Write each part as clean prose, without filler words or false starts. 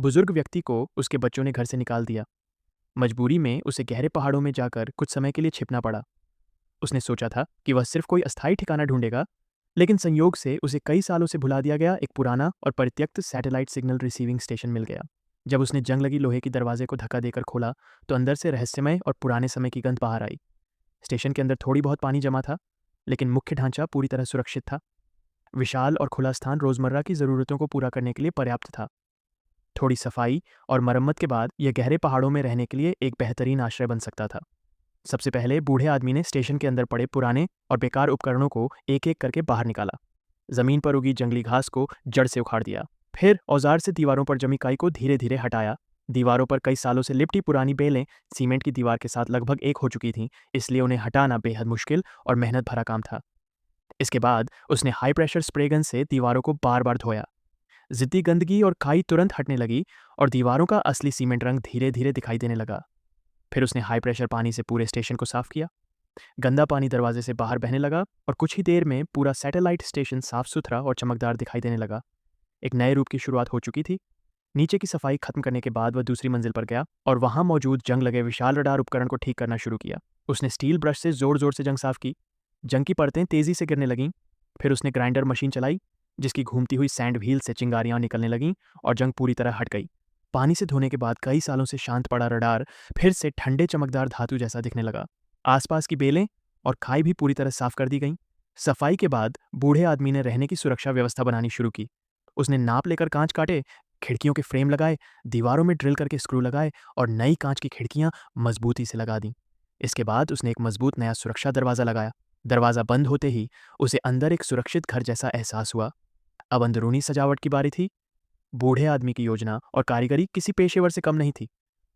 बुजुर्ग व्यक्ति को उसके बच्चों ने घर से निकाल दिया। मजबूरी में उसे गहरे पहाड़ों में जाकर कुछ समय के लिए छिपना पड़ा। उसने सोचा था कि वह सिर्फ कोई अस्थायी ठिकाना ढूंढेगा, लेकिन संयोग से उसे कई सालों से भुला दिया गया एक पुराना और परित्यक्त सैटेलाइट सिग्नल रिसीविंग स्टेशन मिल गया। जब उसने जंग लगी लोहे के दरवाजे को धक्का देकर खोला, तो अंदर से रहस्यमय और पुराने समय की गंध बाहर आई। स्टेशन के अंदर थोड़ी बहुत पानी जमा था, लेकिन मुख्य ढांचा पूरी तरह सुरक्षित था। विशाल और खुला स्थान रोजमर्रा की जरूरतों को पूरा करने के लिए पर्याप्त था। थोड़ी सफाई और मरम्मत के बाद यह गहरे पहाड़ों में रहने के लिए एक बेहतरीन आश्रय बन सकता था। सबसे पहले बूढ़े आदमी ने स्टेशन के अंदर पड़े पुराने और बेकार उपकरणों को एक एक करके बाहर निकाला। जमीन पर उगी जंगली घास को जड़ से उखाड़ दिया। फिर औजार से दीवारों पर जमी काई को धीरे धीरे हटाया। दीवारों पर कई सालों से लिपटी पुरानी बेलें सीमेंट की दीवार के साथ लगभग एक हो चुकी थीं, इसलिए उन्हें हटाना बेहद मुश्किल और मेहनत भरा काम था। इसके बाद उसने हाई प्रेशर स्प्रे गन से दीवारों को बार बार धोया। जिद्दी गंदगी और काई तुरंत हटने लगी और दीवारों का असली सीमेंट रंग धीरे धीरे दिखाई देने लगा। फिर उसने हाई प्रेशर पानी से पूरे स्टेशन को साफ किया। गंदा पानी दरवाजे से बाहर बहने लगा और कुछ ही देर में पूरा सैटेलाइट स्टेशन साफ सुथरा और चमकदार दिखाई देने लगा। एक नए रूप की शुरुआत हो चुकी थी। नीचे की सफाई खत्म करने के बाद वह दूसरी मंजिल पर गया और वहां मौजूद जंग लगे विशाल रडार उपकरण को ठीक करना शुरू किया। उसने स्टील ब्रश से जोर जोर से जंग साफ की। जंग की परतें तेजी से गिरने लगीं। फिर उसने ग्राइंडर मशीन चलाई, जिसकी घूमती हुई सैंड व्हील से चिंगारियां निकलने लगीं और जंग पूरी तरह हट गई। पानी से धोने के बाद कई सालों से शांत पड़ा रडार फिर से ठंडे चमकदार धातु जैसा दिखने लगा। आसपास की बेलें और खाई भी पूरी तरह साफ कर दी गईं। सफाई के बाद बूढ़े आदमी ने रहने की सुरक्षा व्यवस्था बनानी शुरू की। उसने नाप लेकर कांच काटे, खिड़कियों के फ्रेम लगाए, दीवारों में ड्रिल करके स्क्रू लगाए और नई कांच की खिड़कियां मजबूती से लगा दी। इसके बाद उसने एक मजबूत नया सुरक्षा दरवाजा लगाया। दरवाजा बंद होते ही उसे अंदर एक सुरक्षित घर जैसा एहसास हुआ। अब अंदरूनी सजावट की बारी थी। बूढ़े आदमी की योजना और कारीगरी किसी पेशेवर से कम नहीं थी।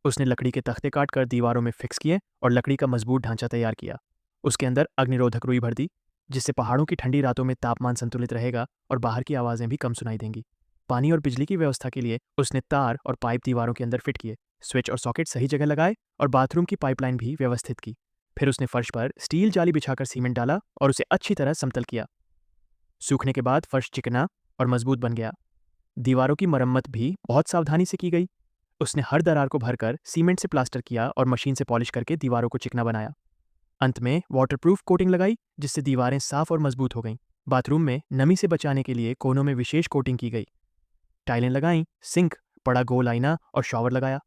उसने लकड़ी के तख्ते काट कर दीवारों में फिक्स किए और लकड़ी का मजबूत ढांचा तैयार किया। उसके अंदर अग्निरोधक रुई भर दी, जिससे पहाड़ों की ठंडी रातों में तापमान संतुलित रहेगा और बाहर की आवाजें भी कम सुनाई देंगी। पानी और बिजली की व्यवस्था के लिए उसने तार और पाइप दीवारों के अंदर फिट किए, स्विच और सॉकेट सही जगह लगाए और बाथरूम की पाइपलाइन भी व्यवस्थित की। फिर उसने फर्श पर स्टील जाली बिछाकर सीमेंट डाला और उसे अच्छी तरह समतल किया। सूखने के बाद फर्श चिकना और मजबूत बन गया। दीवारों की मरम्मत भी बहुत सावधानी से की गई। उसने हर दरार को भरकर सीमेंट से प्लास्टर किया और मशीन से पॉलिश करके दीवारों को चिकना बनाया। अंत में वाटरप्रूफ कोटिंग लगाई, जिससे दीवारें साफ और मजबूत हो गईं। बाथरूम में नमी से बचाने के लिए कोनों में विशेष कोटिंग की गई। टाइलें लगाईं, सिंक, बड़ा गोल आईना और शॉवर लगाया।